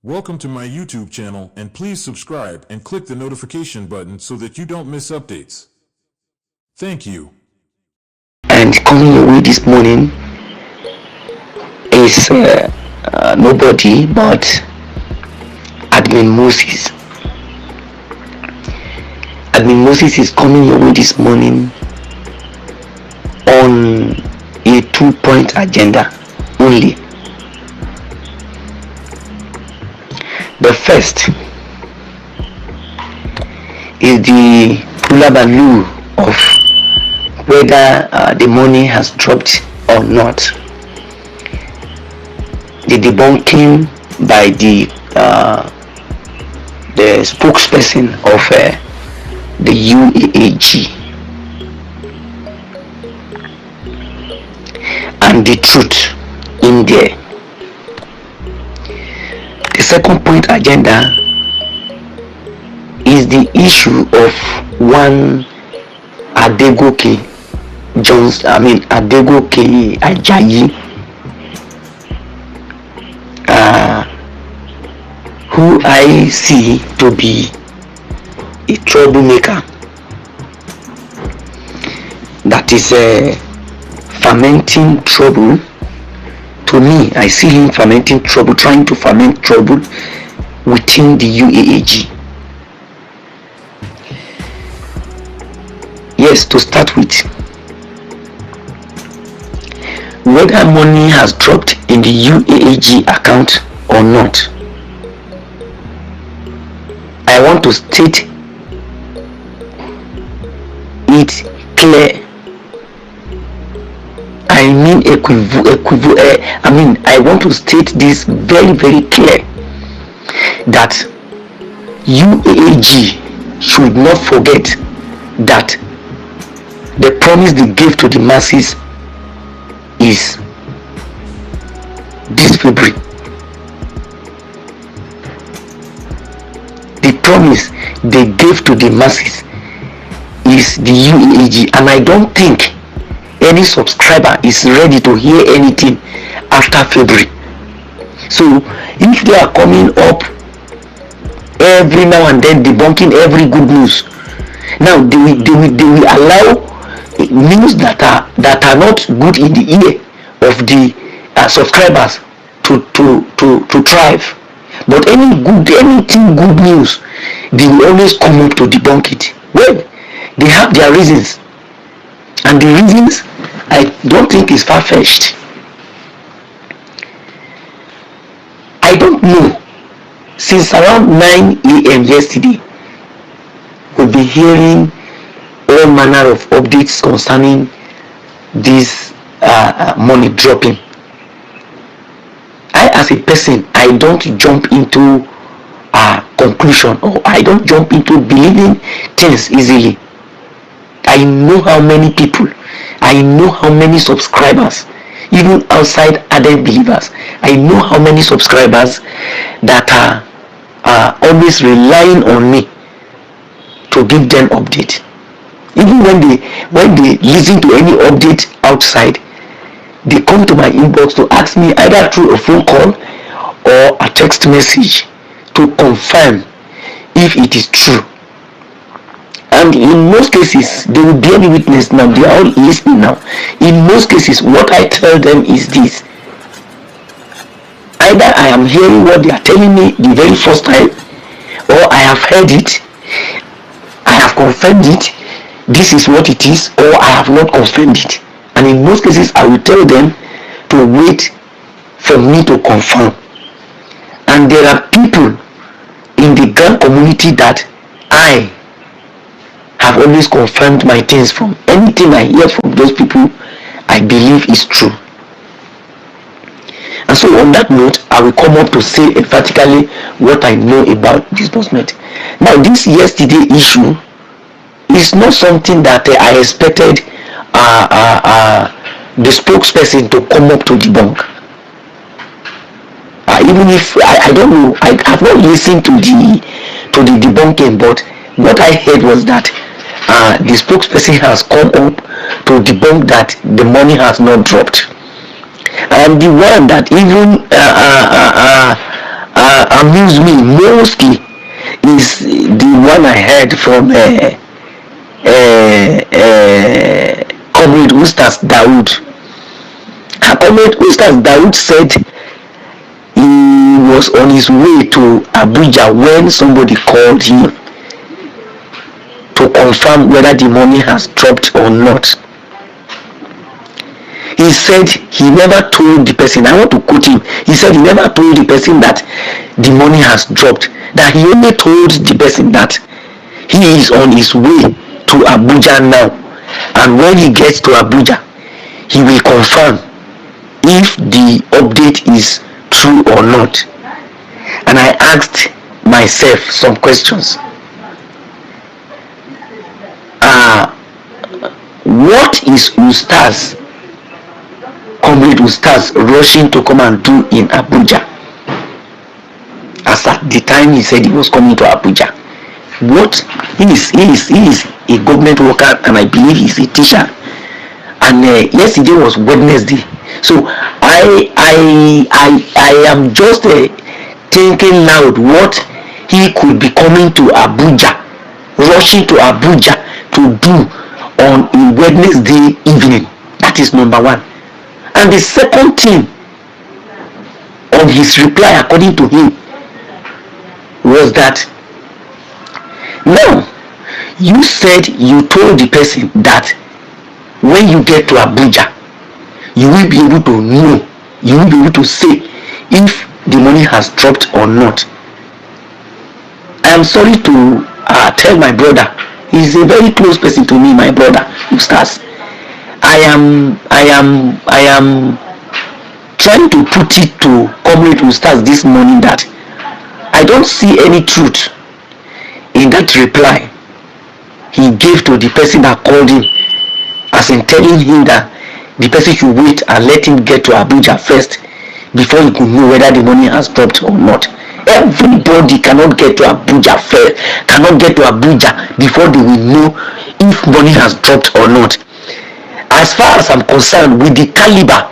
Welcome to my YouTube channel, and please subscribe and click the notification button so that you don't miss updates. Thank you. And coming your way this morning is nobody but Admin Moses. Admin Moses is coming your way this morning on a 2-point agenda only. The first is the hullabaloo of whether the money has dropped or not. The debunking by the spokesperson of the UAAG, and the truth in there. The second point agenda is the issue of one Adegoke Ajayi, who I see to be a troublemaker that is fermenting trouble. To me, I see him fermenting trouble, trying to ferment trouble within the UAAG. Yes, to start with, whether money has dropped in the UAAG account or not, I want to state it clear. I want to state this very, very clear, that UAAG should not forget that the promise they gave to the masses is this February. The promise they gave to the masses is the UAAG, and I don't think any subscriber is ready to hear anything after February. So if they are coming up every now and then debunking every good news, now they will allow news that are not good in the ear of the subscribers to thrive. But anything good news, they will always come up to debunk it. Well, they have their reasons, and the reasons I don't think is far-fetched. I don't know. Since around 9 a.m. yesterday, we've been hearing all manner of updates concerning this money dropping. I, as a person, I don't jump into a conclusion, or I don't jump into believing things easily. I know how many people, I know how many subscribers, even outside other believers, I know how many subscribers that are always relying on me to give them update. Even when they listen to any update outside, they come to my inbox to ask me either through a phone call or a text message to confirm if it is true. And in most cases, they will bear me witness now. They are all listening now. In most cases, what I tell them is this: either I am hearing what they are telling me the very first time, or I have heard it, I have confirmed it, this is what it is, or I have not confirmed it. And in most cases, I will tell them to wait for me to confirm. And there are people in the GRANT community that I have always confirmed my things from. Anything I hear from those people, I believe is true. And so on that note, I will come up to say emphatically what I know about disbursement. Now, this yesterday issue is not something that I expected the spokesperson to come up to debunk. Even if I don't know, I have not listened to the debunking, but what I heard was that the spokesperson has come up to debunk that the money has not dropped. And the one that even amused me mostly is the one I heard from Comrade Ustaz Dawood. Comrade Ustaz Dawood said he was on his way to Abuja when somebody called him to confirm whether the money has dropped or not. He said he never told the person, I want to quote him, he said he never told the person that the money has dropped, that he only told the person that he is on his way to Abuja now, and when he gets to Abuja, he will confirm if the update is true or not. And I asked myself some questions. What is Ustaz, Comrade Ustaz, rushing to come and do in Abuja? As at the time he said he was coming to Abuja. What? He is a government worker, and I believe he's a teacher. And yesterday was Wednesday. So I am just thinking loud what he could be coming to Abuja, rushing to Abuja to do on a Wednesday evening. That is number one. And the second thing of his reply, according to him, was that now you said you told the person that when you get to Abuja, you will be able to know, you will be able to say if the money has dropped or not. I am sorry to tell my brother, he's a very close person to me, my brother Ustaz. I am trying to put it to Comrade Ustaz this morning that I don't see any truth in that reply he gave to the person that called him, as in telling him that the person should wait and let him get to Abuja first before he could know whether the money has dropped or not. Everybody cannot get to Abuja first, cannot get to Abuja before they will know if money has dropped or not. As far as I'm concerned, with the caliber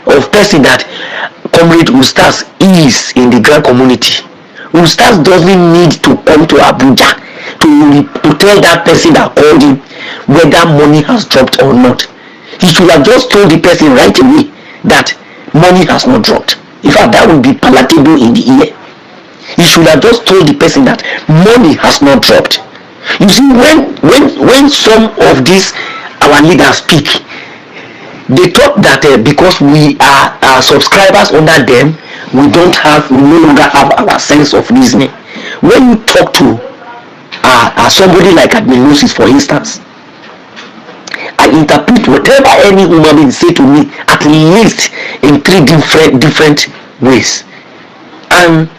of person that Comrade Ustaz is in the Grand community, Ustaz doesn't need to come to Abuja to tell that person that called him whether money has dropped or not. He should have just told the person right away that money has not dropped. In fact, that would be palatable in the ear. He should have just told the person that money has not dropped. You see, when some of these our leaders speak, they thought that because we are subscribers under them, we no longer have our sense of reasoning. When you talk to somebody like Admin Moses, for instance, I interpret whatever any human being say to me at least in three different ways. And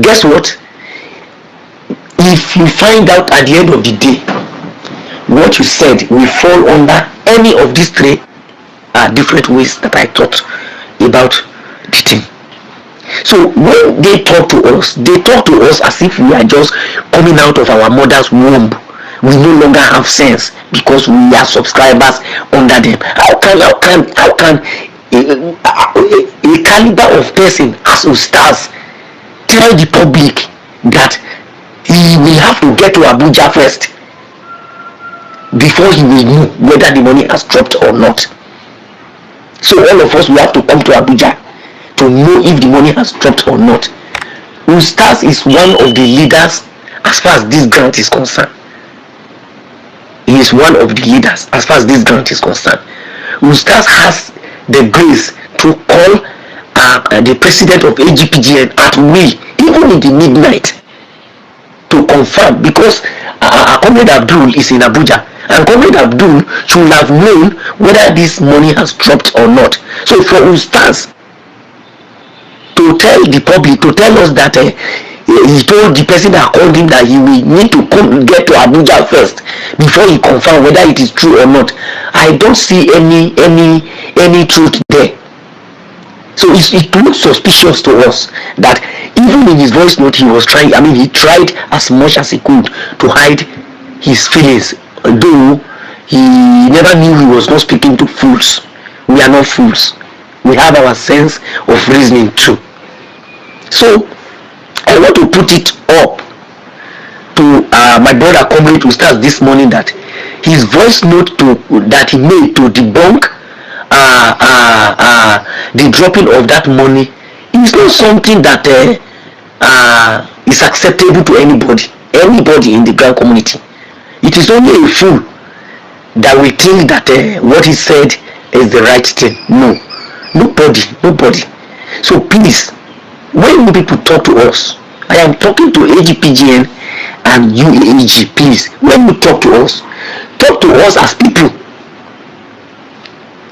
guess what? If you find out at the end of the day what you said will fall under any of these three different ways that I thought about the thing. So when they talk to us as if we are just coming out of our mother's womb. We no longer have sense because we are subscribers under them. How can a caliber of person as Ustaz tell the public that he will have to get to Abuja first before he will know whether the money has dropped or not? So all of us, we have to come to Abuja to know if the money has dropped or not. Ustaz is one of the leaders as far as this grant is concerned. He is one of the leaders as far as this grant is concerned. Ustaz has the grace to call the president of AGPGN at will, even in the midnight, to confirm, because Comrade Abdul is in Abuja, and Comrade Abdul should have known whether this money has dropped or not. So for Ustaz to tell the public, to tell us that he told the person that called him that he will need to come get to Abuja first before he confirm whether it is true or not, I don't see any truth there. So it looks suspicious to us that even in his voice note he was trying, he tried as much as he could to hide his feelings, though he never knew he was not speaking to fools. We are not fools. We have our sense of reasoning too. So put it up to my brother comrade Ustaz this morning that his voice note that he made to debunk the dropping of that money is not something that is acceptable to anybody in the Grand community. It is only a fool that will think that what he said is the right thing. No, nobody. So please, when you people talk to us, I am talking to AGPGN and UAAG. Please, when you talk to us as people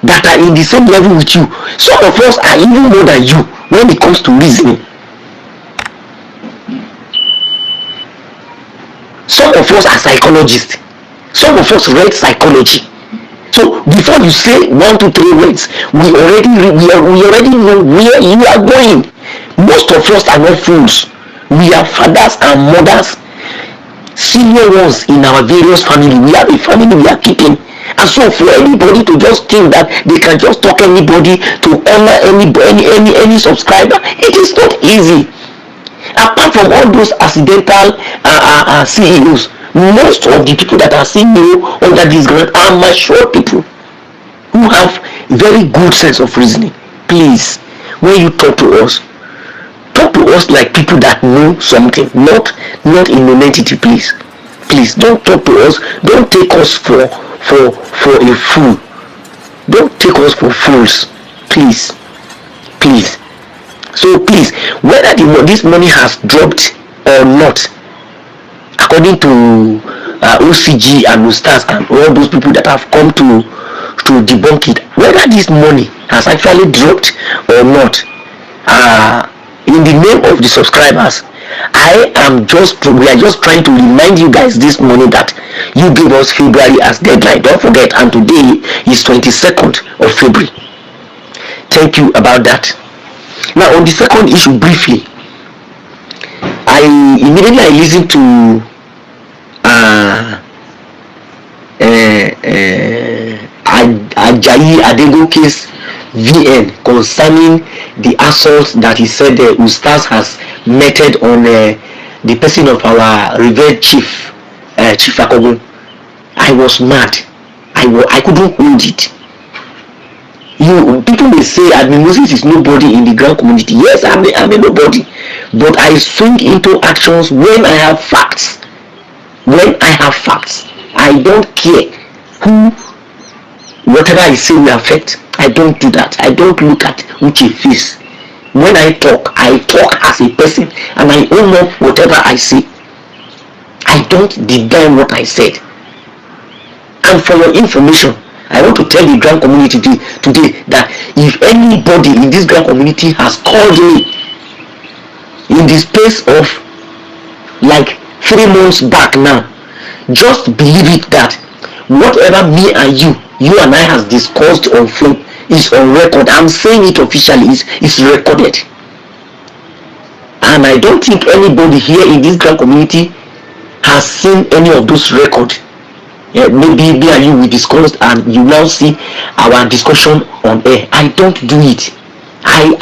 that are in the same level with you. Some of us are even more than you when it comes to reasoning. Some of us are psychologists. Some of us read psychology. So before you say 1, 2, 3 words, we already know where you are going. Most of us are not fools. We are fathers and mothers, senior ones in our various family. We have a family we are keeping. And so for anybody to just think that they can just talk anybody to honor any subscriber, it is not easy. Apart from all those accidental CEOs, most of the people that are CEO under this grant are mature people who have very good sense of reasoning. Please, when you talk to us like people that know something, not in nonentity. Please don't talk to us. Don't take us for a fool. Don't take us for fools. Please. So please, whether this money has dropped or not, according to OCG and Ustaz and all those people that have come to debunk it, whether this money has actually dropped or not, in the name of the subscribers, we are just trying to remind you guys this morning that you gave us February as deadline. Don't forget, and today is 22nd of February. Thank you about that. Now on the second issue, briefly, I immediately listened to Ajayi Adegoke's VN concerning the assault that he said Ustaz has meted on the person of our revered Chief Akogun. I was mad. I couldn't hold it. People may say Admin Moses is nobody in the Grand community. Yes, I'm a nobody, but I swing into actions when I have facts. I don't care whatever I say will affect. I don't do that. I don't look at which face. When I talk as a person, and I own up whatever I say. I don't deny what I said. And for your information, I want to tell the Grand community today that if anybody in this Grand community has called me in the space of like 3 months back now, just believe it that whatever me and you and I has discussed on phone is on record. I'm saying it officially, is recorded. And I don't think anybody here in this Grand community has seen any of those records. Yeah, maybe me and you we discussed and you now see our discussion on air. I don't do it. I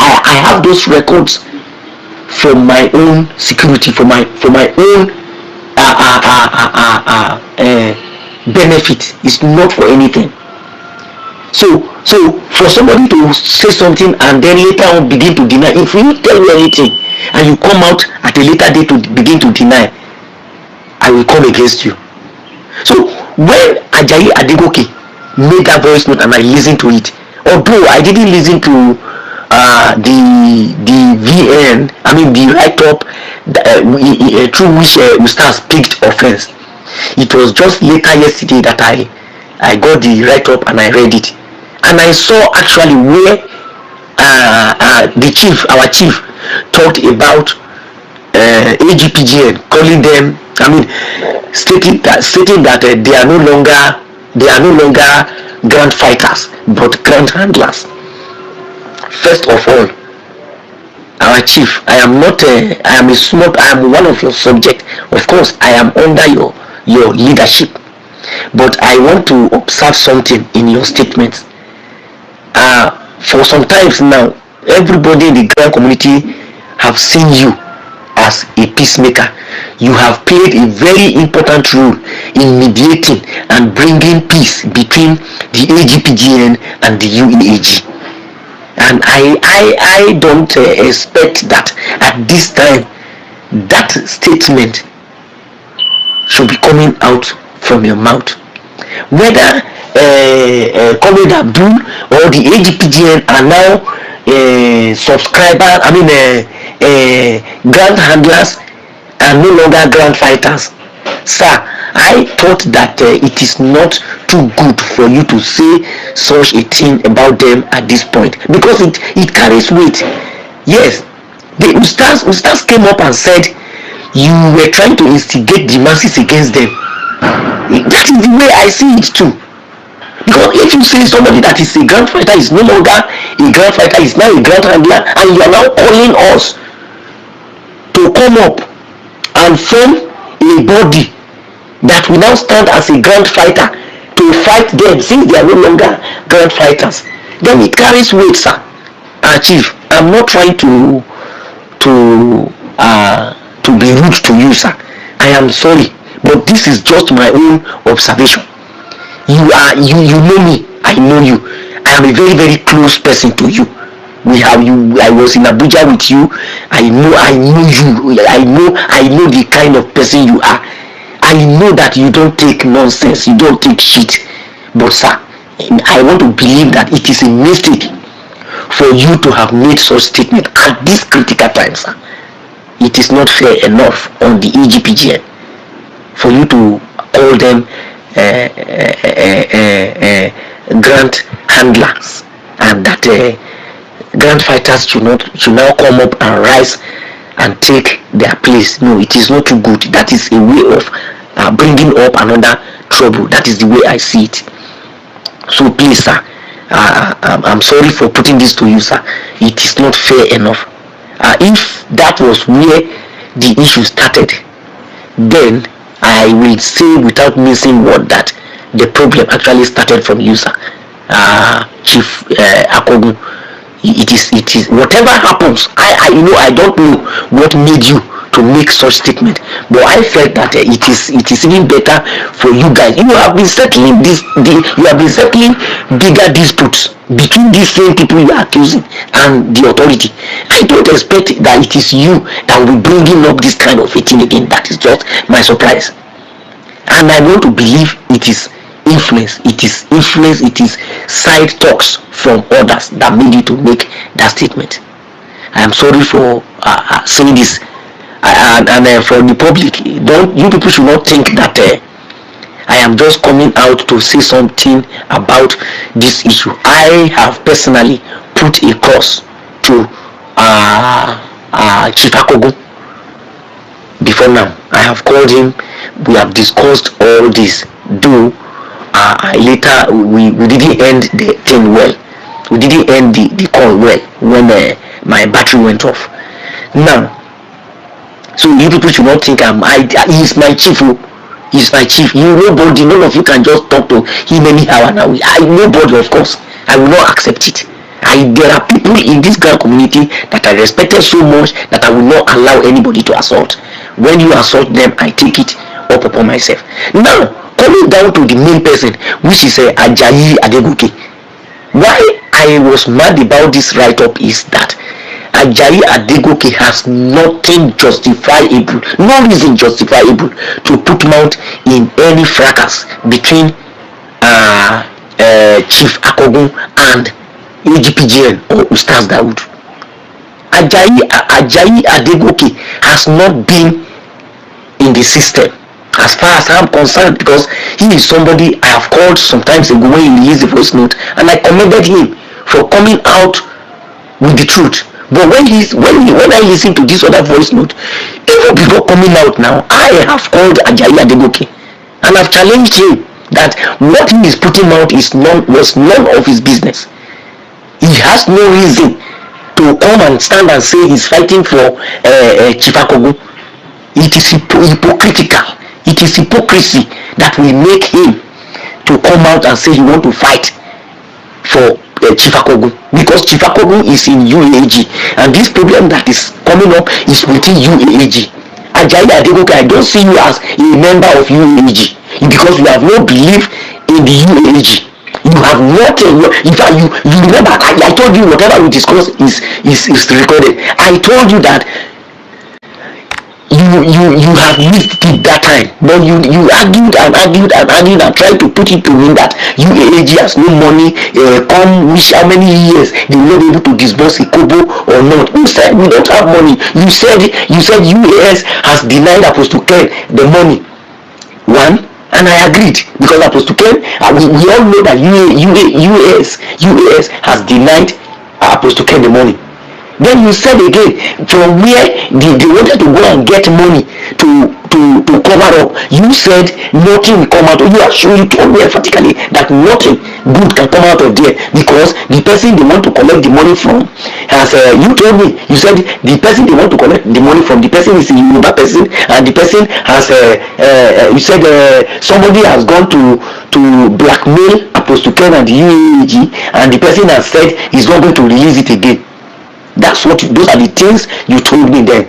have those records for my own security, for my own benefit. It's not for anything. So for somebody to say something and then later on begin to deny, if you tell me anything and you come out at a later date to begin to deny, I will come against you. So when Ajayi Adegoke made that voice note and I listened to it, although I didn't listen to the VN, I mean the write-up through which Ustaz picked offense, it was just later yesterday that I got the write-up and I read it, and I saw actually where our chief talked about AGPGN, calling them, stating that they are no longer grant fighters but grant handlers. First of all, our chief, I am one of your subjects. Of course, I am under your leadership, but I want to observe something in your statements. For some times now, everybody in the Grand community have seen you as a peacemaker. You have played a very important role in mediating and bringing peace between the AGPGN and the UAAG. And I don't expect that at this time that statement should be coming out from your mouth. Whether Comrade Abdul or the AGPGN are now grant handlers and no longer grant fighters. Sir, I thought that it is not too good for you to say such a thing about them at this point, because it carries weight. Yes, the Ustaz came up and said you were trying to instigate the masses against them. That is the way I see it too. Because if you say somebody that is a grant fighter is no longer a grant fighter, is now a grant handler, and you are now calling us to come up and form a body that will now stand as a grant fighter to fight them since they are no longer grant fighters, then it carries weight, sir. Chief, I'm not trying to be rude to you, sir. I am sorry, but this is just my own observation. You know me, I know you. I am a very, very close person to you. I was in Abuja with you. I know you. I know the kind of person you are. I know that you don't take nonsense, you don't take shit. But sir, I want to believe that it is a mistake for you to have made such statement at this critical time, sir. It is not fair enough on the AGPGN for you to call them grant handlers, and that grant fighters should now come up and rise and take their place. No, it is not too good. That is a way of bringing up another trouble. That is the way I see it. So please, sir, I'm sorry for putting this to you, sir. It is not fair enough. If that was where the issue started, then I will say without missing word that the problem actually started from you, sir. Chief Akogu. It is whatever happens. I don't know what made you to make such statement, but I felt that it is even better for you guys. You have been settling bigger disputes between these same people you are accusing and the authority. I don't expect that it is you that will be bringing up this kind of a thing again. That is just my surprise, and I want to believe it is influence. It is side talks from others that made you to make that statement. I am sorry for saying this, and for the public, you people should not think that I am just coming out to say something about this issue. I have personally put a cross to Chief Akogu before now. I have called him. We have discussed all this. Though later we didn't end the thing well. We didn't end the call well when my battery went off. Now, so you people should not think he is my chief. He's my chief. Nobody, none of you can just talk to him anyhow. Now, nobody, of course. I will not accept it. There are people in this grand community that I respected so much that I will not allow anybody to assault. When you assault them, I take it up upon myself. Now, coming down to the main person, which is Ajayi Adegoke. Why I was mad about this write-up is that Ajayi Adegoke has nothing justifiable, no reason justifiable to put mouth in any fracas between Chief Akogu and AGPGN or Ustaz Dawood. Ajayi Adegoke has not been in the system as far as I'm concerned, because he is somebody I have called sometimes ago when he released a voice note, and I commended him for coming out with the truth. But when I listen to this other voice note, even before coming out now, I have called Ajayi Adegoke and I've challenged him that what he is putting out was none of his business. He has no reason to come and stand and say he's fighting for Chief Akogu. It is hypocritical. It is hypocrisy that will make him to come out and say he want to fight for Chief Akogu, because Chief Akogu is in UAAG, and this problem that is coming up is within UAAG. Ajayi Adegoke, I don't see you as a member of UAAG because you have no belief in the UAAG. You have nothing. In fact, you remember I told you whatever we discuss is recorded. I told you that you have missed it that time, but you argued and tried to put it to me that UAAG has no money. Come which how many years they will not be able to disburse a kobo or not. Who said we don't have money? You said UAS has denied Apostle Ken the money. One, and I agreed because Apostle Ken, we all know that UAS has denied Apostle Ken the money. Then you said again, from where they wanted to go and get money to cover up, you said nothing will come out. You told me emphatically that nothing good can come out of there because the person they want to collect the money from has you told me, you said the person they want to collect the money from, the person is a Yoruba person, and the person has you said somebody has gone to blackmail Apostle Ken and the UAAG, and the person has said he's not going to release it again. Those are the things you told me then.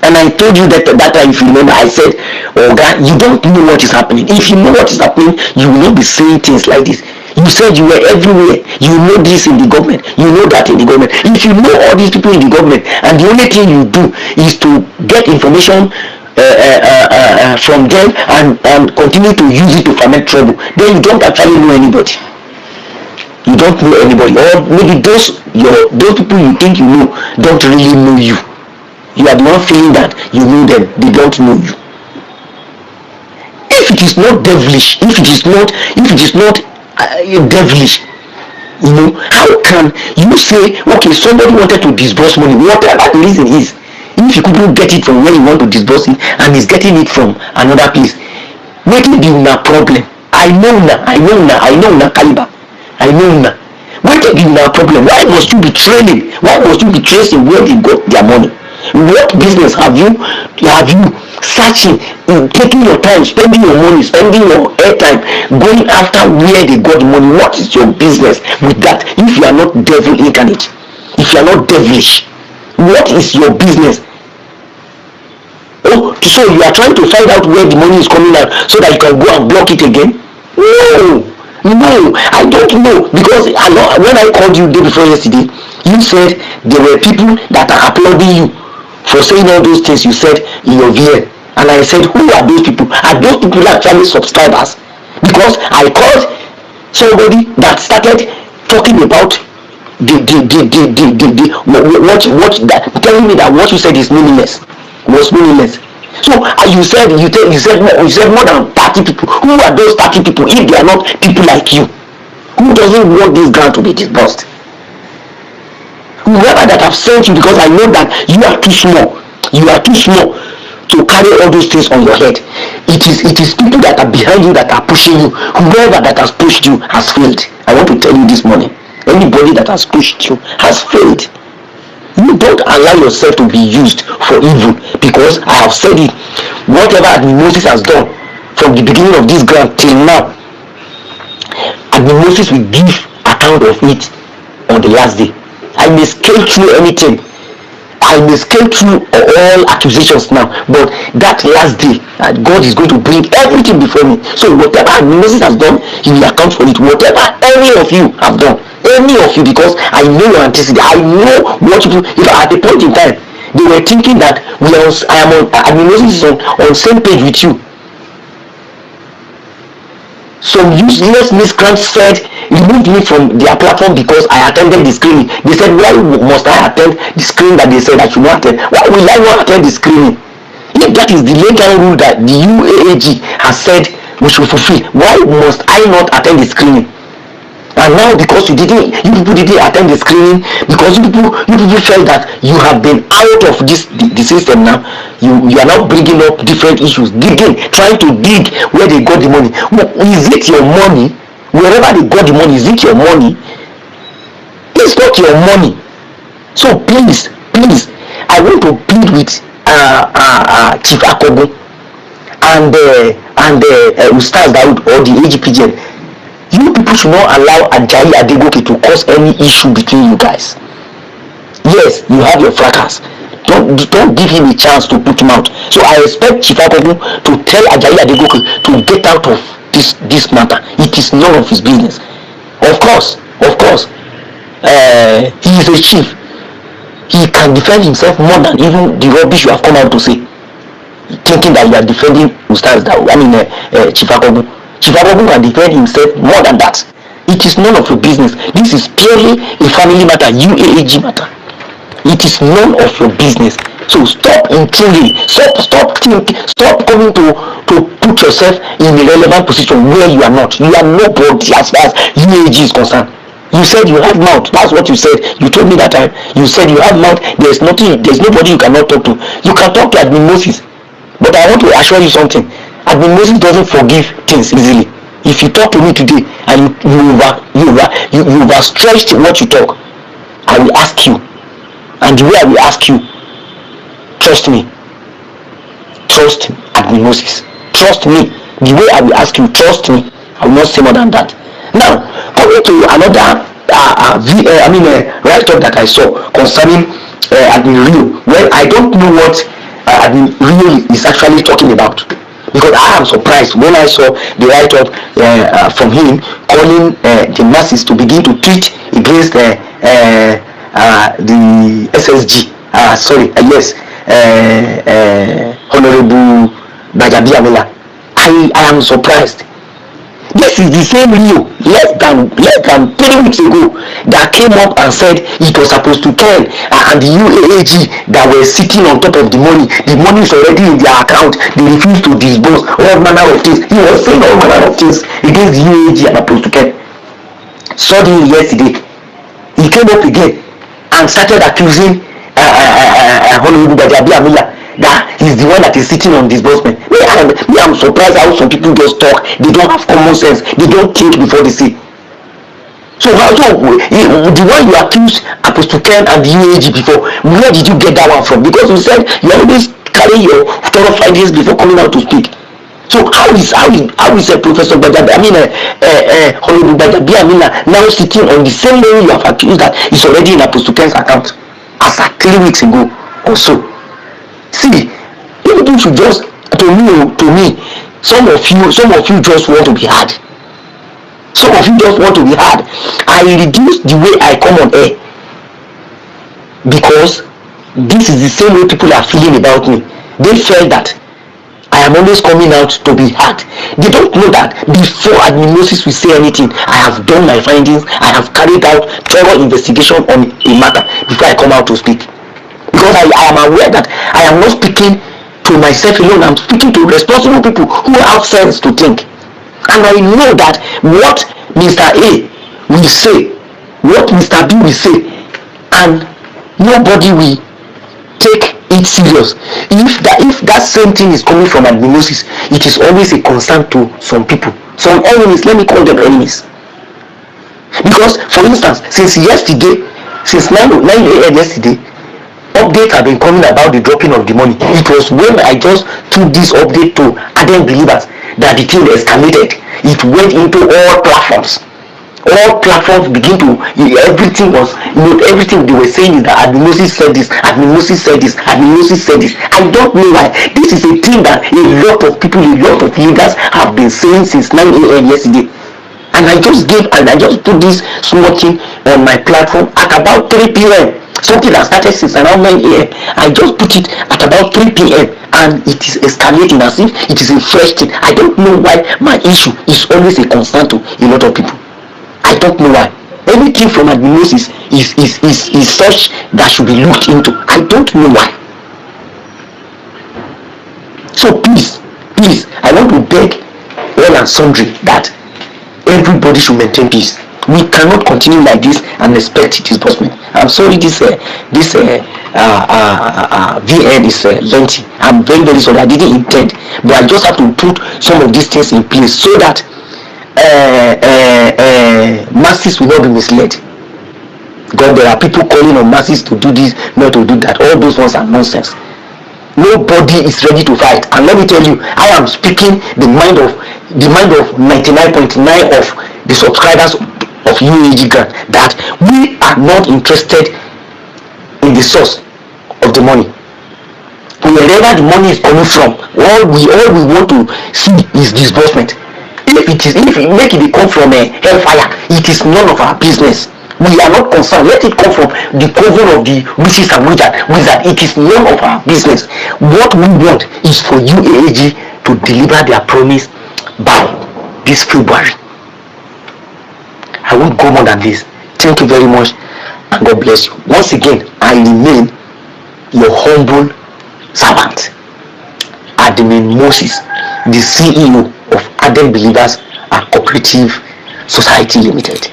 And I told you that time, if you remember, I said, oh God, you don't know what is happening. If you know what is happening, you will not be saying things like this. You said you were everywhere. You know this in the government. You know that in the government. If you know all these people in the government, and the only thing you do is to get information from them and continue to use it to ferment trouble, then you don't actually know anybody. You don't know anybody, or maybe those people you think you know don't really know you. You are the one feeling that you know them, they don't know you. If it is not devilish, if it is not devilish, you know, how can you say, okay, somebody wanted to disburse money, whatever the reason is, if you couldn't get it from where you want to disburse it and is getting it from another place, what will be una problem? I know caliber. I know now. What is our problem? Why must you be training? Why must you be tracing where they got their money? What business have you searching, taking your time, spending your money, spending your airtime, going after where they got the money? What is your business with that? If you are not devil incarnate, if you are not devilish, what is your business? Oh, so you are trying to find out where the money is coming out so that you can go and block it again? No, I don't know, because when I called you day before yesterday, you said there were people that are applauding you for saying all those things you said in your VN, and I said, who are those people? Are those people actually subscribers? Because I called somebody that started talking about telling me that what you said is meaningless, was meaningless. So you said more than 30 people. Who are those 30 people if they are not people like you? Who doesn't want this grant to be disbursed? Whoever that have sent you, because I know that you are too small. You are too small to carry all those things on your head. It is people that are behind you that are pushing you. Whoever that has pushed you has failed. I want to tell you this morning. Anybody that has pushed you has failed. You don't allow yourself to be used for evil, because I have said it. Whatever Moses has done from the beginning of this grant till now, Moses will give account of it on the last day. I may scale through anything. I may scale through all accusations now, but that last day, God is going to bring everything before me. So whatever Moses has done, he will account for it. Whatever any of you have done, any of you, because I know your antecedent, I know what you do. If at a point in time they were thinking that Moses is on same page with you. Some useless miscreants said, removed me from their platform because I attended the screening. They said, why must I attend the screening that they said I should not attend? Why will I not attend the screening? If that is the legal rule that the UAAG has said we should fulfill, why must I not attend the screening? And now because you people didn't attend the screening, because you people felt that you have been out of the system now, you are now bringing up different issues, trying to dig where they got the money. Is it your money? Wherever they got the money, is it your money? It's not your money. So please, I want to plead with Chief Akobo and Ustaz Daud or the AGPGN. You people should not allow Ajayi Adegoke to cause any issue between you guys. Yes, you have your fracas. Don't give him a chance to put him out. So I expect Chief Akogu to tell Ajayi Adegoke to get out of this matter. It is none of his business. Of course, he is a chief. He can defend himself more than even the rubbish you have come out to say, thinking that you are defending Ustaz, Chief Akogu. Chief Akogu can defend himself more than that. It is none of your business. This is purely a family matter, UAAG matter. It is none of your business. So stop intruding. Stop thinking. Stop coming to put yourself in a relevant position where you are not. You are nobody as far as UAAG is concerned. You said you have mouth. That's what you said. You told me that time. You said you have mouth. There's nobody you cannot talk to. You can talk to Admin Moses. But I want to assure you something. Admin Moses doesn't forgive things easily. If you talk to me today and you overstretched what you talk, I will ask you. And the way I will ask you, trust me. Trust Admin Moses. Trust me. The way I will ask you, trust me. I will not say more than that. Now, coming to another write-up that I saw concerning Admin Rio. Well, I don't know what Admin Rio is actually talking about, because I am surprised when I saw the write-up from him calling the masses to begin to tweet against the SSG. Honorable Bajabi Amila. I am surprised. This is the same Rio less than 3 weeks ago that came up and said it was supposed to turn, and the UAAG that were sitting on top of the money is already in their account, they refuse to disburse, all manner of things. He was saying all manner of things against the UAAG and supposed to turn. Suddenly yesterday he came up again and started accusing Honorable Bajabi Amila that he's the one that is sitting on disbursement. I'm surprised how some people just talk. They don't have common sense. They don't think before they say. So the one you accused Apostle Ken and the UAG before, where did you get that one from? Because you said you always carry your thorough findings before coming out to speak. So how is Professor Bajabi, Honorable Bajabi Amina now sitting on the same way you have accused that is already in Apostle Ken's account as at 3 weeks ago or so? See, people should just to me, some of you just want to be hard. Some of you just want to be hard. I reduce the way I come on air because this is the same way people are feeling about me. They felt that I am always coming out to be hard. They don't know that before Admin Moses will say anything, I have done my findings. I have carried out thorough investigation on a matter before I come out to speak. Because I am aware that I am not speaking to myself alone. I'm speaking to responsible people who have sense to think. And I know that what Mr. A will say, what Mr. B will say, and nobody will take it serious. If that same thing is coming from Admin Moses, it is always a concern to some people. Some enemies, let me call them enemies. Because, for instance, since 9 a.m. yesterday, updates have been coming about the dropping of the money. It was when I just took this update to ardent believers that the thing escalated. It went into all platforms. All platforms begin to, everything they were saying is that Admin Moses said this, Admin Moses said this, Admin Moses said this. I don't know why. This is a thing that a lot of people, a lot of leaders have been saying since 9 a.m. yesterday. And I just put this small thing on my platform at about 3 p.m. Something that started since around 9 a.m. I just put it at about 3 p.m. and it is escalating as if it is a fresh thing. I don't know why my issue is always a concern to a lot of people. I don't know why. Anything from Admin Moses is such that should be looked into. I don't know why. So please, I want to beg all and sundry that everybody should maintain peace. We cannot continue like this and expect disbursement. I'm sorry, this VN is lengthy. I'm very, very sorry. I didn't intend, but I just have to put some of these things in place so that masses will not be misled. God, there are people calling on masses to do this, not to do that. All those ones are nonsense. Nobody is ready to fight. And let me tell you, I am speaking the mind of 99.9 of the subscribers of UAAG GRANT, that we are not interested in the source of the money. wherever the money is coming from, all we want to see is disbursement. If it make it come from a hellfire, it is none of our business. We are not concerned. Let it come from the coven of the witches and wizard. It is none of our business. What we want is for UAAG to deliver their promise by this February. I won't go more than this. Thank you very much, and God bless you. Once again, I remain your humble servant, Admin Moses, the CEO of Ardent Believers and Cooperative Society Limited.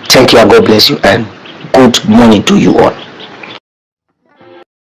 Thank you, and God bless you, and good morning to you all.